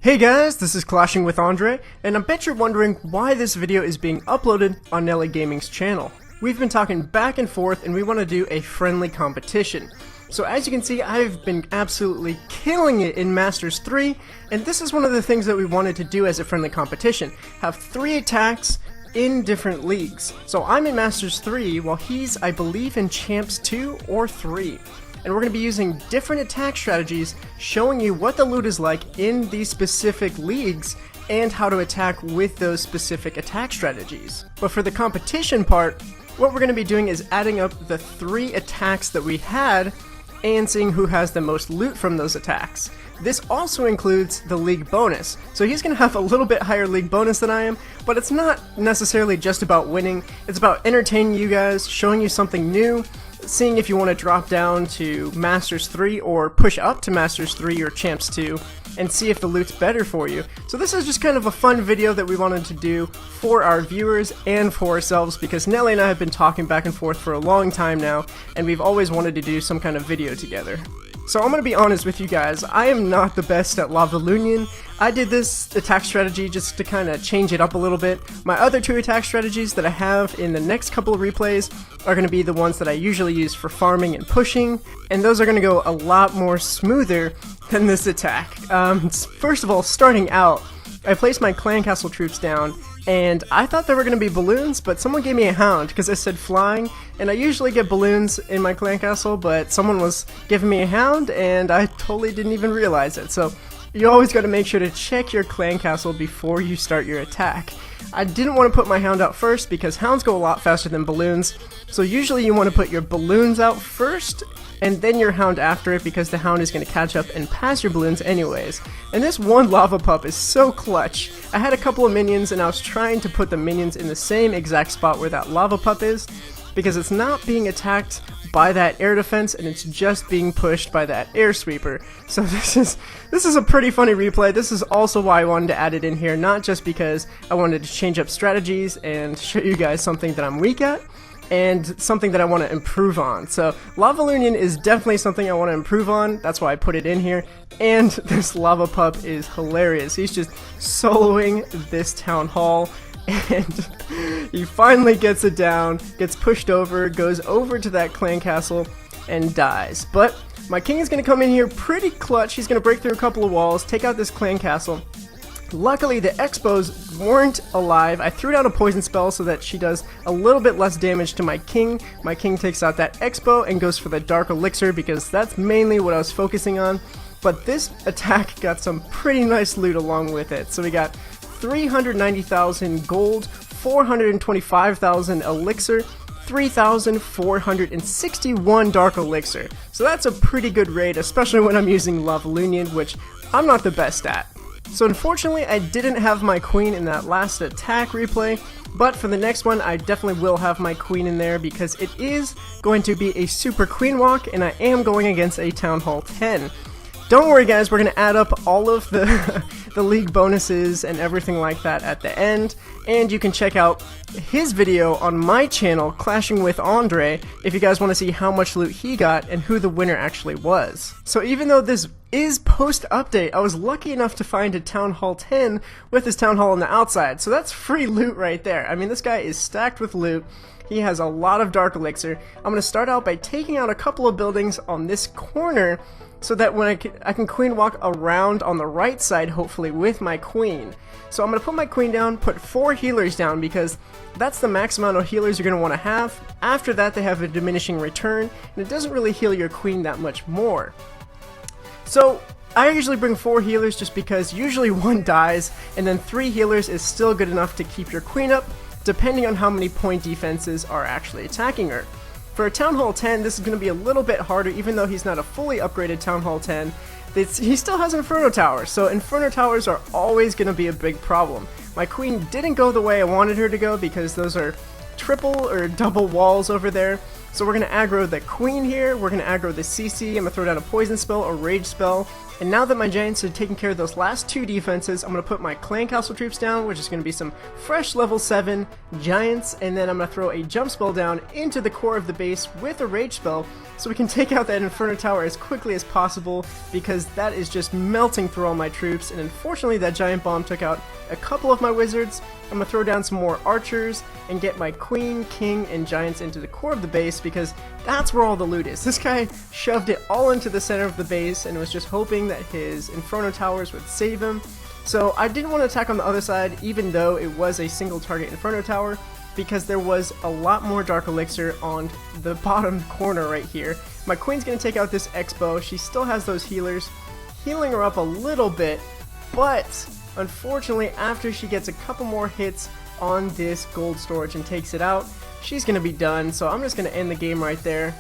Hey guys, this is ClashingwithAndre, and I bet you're wondering why this video is being uploaded on NellyGaming's channel. We've been talking back and forth and we want to do a friendly competition. So as you can see, I've been absolutely killing it in Masters 3, and this is one of the things that we wanted to do as a friendly competition. Have 3 attacks in different leagues. So I'm in Masters 3, while he's, I believe, in Champs 2 or 3. And we're going to be using different attack strategies, showing you what the loot is like in these specific leagues, and how to attack with those specific attack strategies. But for the competition part, what we're going to be doing is adding up the 3 attacks that we had, and seeing who has the most loot from those attacks. This also includes the league bonus, so he's going to have a little bit higher league bonus than I am, but it's not necessarily just about winning, it's about entertaining you guys, showing you something new, seeing if you want to drop down to Masters 3 or push up to Masters 3 or Champs 2, and see if the loot's better for you. So this is just kind of a fun video that we wanted to do for our viewers and for ourselves, because Nelly and I have been talking back and forth for a long time now, and we've always wanted to do some kind of video together. So I'm going to be honest with you guys, I am not the best at Lavaloonion. I did this attack strategy just to kind of change it up a little bit. My other 2 attack strategies that I have in the next couple of replays are going to be the ones that I usually use for farming and pushing, and those are going to go a lot more smoother than this attack. First of all, starting out, I placed my clan castle troops down, and I thought there were going to be balloons, but someone gave me a hound because I said flying, and I usually get balloons in my clan castle, but someone was giving me a hound and I totally didn't even realize it. So you always got to make sure to check your clan castle before you start your attack. I didn't want to put my hound out first because hounds go a lot faster than balloons, so usually you want to put your balloons out first and then your hound after it, because the hound is going to catch up and pass your balloons anyways. And this one lava pup is so clutch. I had a couple of minions and I was trying to put the minions in the same exact spot where that lava pup is, because it's not being attacked by that air defense and it's just being pushed by that air sweeper. So this is a pretty funny replay. This is also why I wanted to add it in here, not just because I wanted to change up strategies and show you guys something that I'm weak at, and something that I want to improve on. So Lavaloonion is definitely something I want to improve on, that's why I put it in here, and this lava pup is hilarious. He's just soloing this town hall, and he finally gets it down, gets pushed over, goes over to that clan castle, and dies. But my king is going to come in here pretty clutch. He's going to break through a couple of walls, take out this clan castle. Luckily, the Expos weren't alive. I threw down a poison spell so that she does a little bit less damage to my king. My king takes out that Expo and goes for the Dark Elixir, because that's mainly what I was focusing on. But this attack got some pretty nice loot along with it. So we got 390,000 gold, 425,000 elixir, 3,461 Dark Elixir. So that's a pretty good raid, especially when I'm using Lavaloonion, which I'm not the best at. So unfortunately, I didn't have my queen in that last attack replay, but for the next one, I definitely will have my queen in there, because it is going to be a Super Queen walk, and I am going against a Town Hall 10. Don't worry guys, we're going to add up all of the league bonuses and everything like that at the end, and you can check out his video on my channel, ClashingwithAndre, if you guys want to see how much loot he got and who the winner actually was. So even though this is post-update, I was lucky enough to find a Town Hall 10 with his Town Hall on the outside, so that's free loot right there. I mean, this guy is stacked with loot. He has a lot of Dark Elixir. I'm going to start out by taking out a couple of buildings on this corner, so that when I can queen walk around on the right side, hopefully, with my queen. So I'm going to put my queen down, put 4 healers down, because that's the max amount of healers you're going to want to have. After that, they have a diminishing return, and it doesn't really heal your queen that much more. So I usually bring 4 healers just because usually 1 dies, and then 3 healers is still good enough to keep your queen up, depending on how many point defenses are actually attacking her. For a Town Hall 10, this is going to be a little bit harder, even though he's not a fully upgraded Town Hall 10. He still has Inferno Towers, so Inferno Towers are always going to be a big problem. My queen didn't go the way I wanted her to go, because those are triple or double walls over there. So we're going to aggro the queen here, we're going to aggro the CC, I'm going to throw down a poison spell, a rage spell, and now that my giants are taking care of those last two defenses, I'm going to put my clan castle troops down, which is going to be some fresh level 7 giants, and then I'm going to throw a jump spell down into the core of the base with a rage spell, so we can take out that Inferno Tower as quickly as possible, because that is just melting through all my troops, and unfortunately that giant bomb took out a couple of my wizards. I'm going to throw down some more archers and get my queen, king, and giants into the core of the base because that's where all the loot is. This guy shoved it all into the center of the base and was just hoping that his Inferno Towers would save him. So I didn't want to attack on the other side even though it was a single target Inferno Tower because there was a lot more Dark Elixir on the bottom corner right here. My queen's going to take out this X-Bow. She still has those healers, healing her up a little bit, but unfortunately, after she gets a couple more hits on this gold storage and takes it out, she's going to be done. So I'm just going to end the game right there.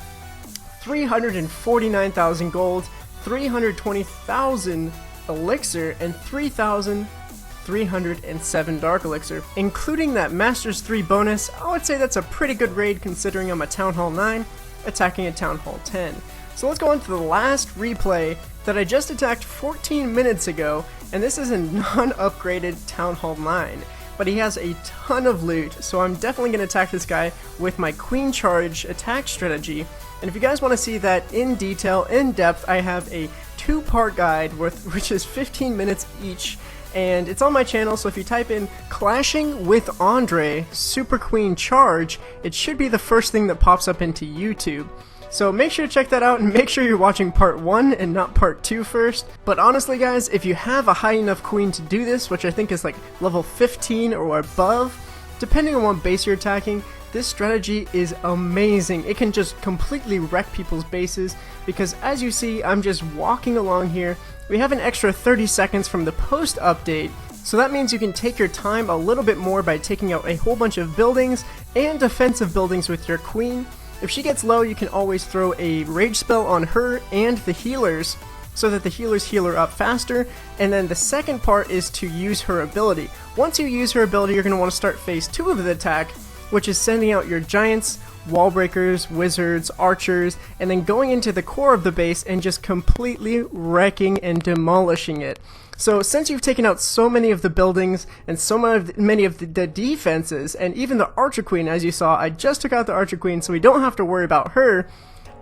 349,000 gold, 320,000 elixir, and 3,307 dark elixir. Including that Masters 3 bonus, I would say that's a pretty good raid considering I'm a Town Hall 9 attacking a Town Hall 10. So let's go on to the last replay that I just attacked 14 minutes ago, and this is a non-upgraded Town Hall 9, but he has a ton of loot, so I'm definitely going to attack this guy with my Queen Charge attack strategy. And if you guys want to see that in detail, in depth, I have a 2-part guide which is 15 minutes each, and it's on my channel, so if you type in Clashing with Andre Super Queen Charge, it should be the first thing that pops up into YouTube. So make sure to check that out and make sure you're watching part 1 and not part 2 first. But honestly guys, if you have a high enough queen to do this, which I think is like level 15 or above, depending on what base you're attacking, this strategy is amazing. It can just completely wreck people's bases because as you see, I'm just walking along here. We have an extra 30 seconds from the post update. So that means you can take your time a little bit more by taking out a whole bunch of buildings and defensive buildings with your queen. If she gets low, you can always throw a rage spell on her and the healers so that the healers heal her up faster. And then the second part is to use her ability. Once you use her ability, you're going to want to start phase 2 of the attack, which is sending out your giants, wall breakers, wizards, archers, and then going into the core of the base and just completely wrecking and demolishing it. So since you've taken out so many of the buildings and so many of the defenses, and even the Archer Queen, as you saw, I just took out the Archer Queen so we don't have to worry about her.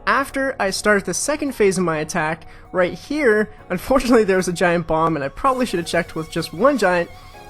After I start the second phase of my attack, right here, unfortunately there was a giant bomb and I probably should have checked with just one giant,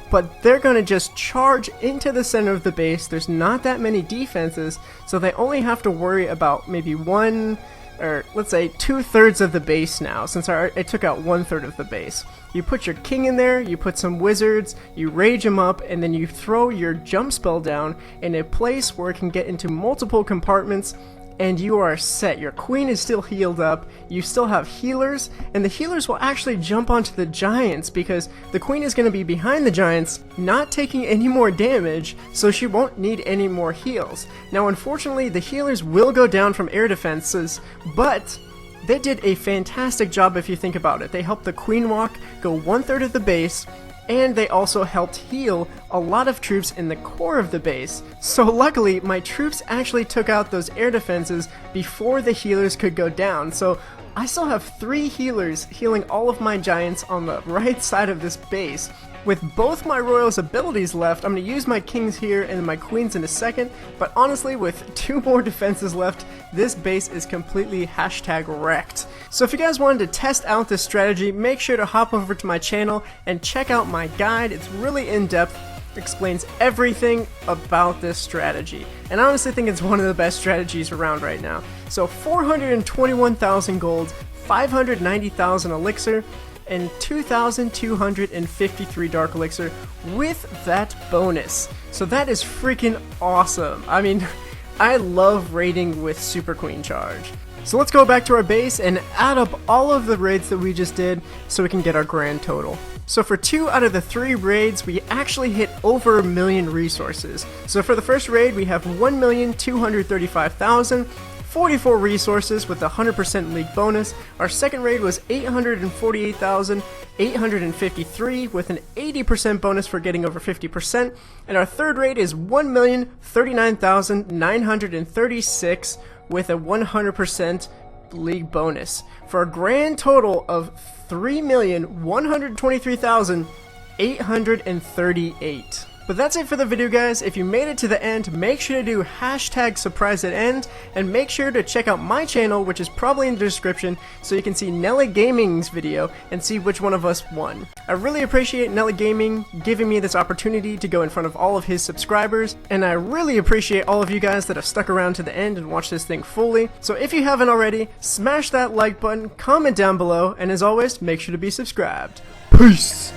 but they're going to just charge into the center of the base. There's not that many defenses, so they only have to worry about maybe one, or let's say 2/3 of the base now, since I took out 1/3 of the base. You put your king in there, you put some wizards, you rage them up, and then you throw your jump spell down in a place where it can get into multiple compartments, and you are set. Your queen is still healed up, you still have healers, and the healers will actually jump onto the giants because the queen is going to be behind the giants, not taking any more damage, so she won't need any more heals. Now unfortunately, the healers will go down from air defenses, but they did a fantastic job if you think about it. They helped the queen walk go 1/3 of the base, and they also helped heal a lot of troops in the core of the base. So luckily, my troops actually took out those air defenses before the healers could go down. So I still have 3 healers healing all of my giants on the right side of this base. With both my royals abilities left, I'm going to use my kings here and my queens in a second, but honestly with 2 more defenses left, this base is completely #wrecked. So if you guys wanted to test out this strategy, make sure to hop over to my channel and check out my guide. It's really in-depth, explains everything about this strategy, and I honestly think it's one of the best strategies around right now. So 421,000 gold, 590,000 elixir, and 2,253 dark elixir with that bonus. So that is freaking awesome. I mean, I love raiding with Super Queen Charge. So let's go back to our base and add up all of the raids that we just did so we can get our grand total. So for 2 out of the 3 raids, we actually hit over 1 million resources. So for the first raid, we have 1,235,000. 44 resources with a 100% league bonus. Our second raid was 848,853 with an 80% bonus for getting over 50%. And our third raid is 1,039,936 with a 100% league bonus for a grand total of 3,123,838. But that's it for the video, guys. If you made it to the end, make sure to do hashtag surprise at end, and make sure to check out my channel, which is probably in the description, so you can see NellyGaming's video and see which one of us won. I really appreciate NellyGaming giving me this opportunity to go in front of all of his subscribers, and I really appreciate all of you guys that have stuck around to the end and watched this thing fully. So if you haven't already, smash that like button, comment down below, and as always, make sure to be subscribed. Peace!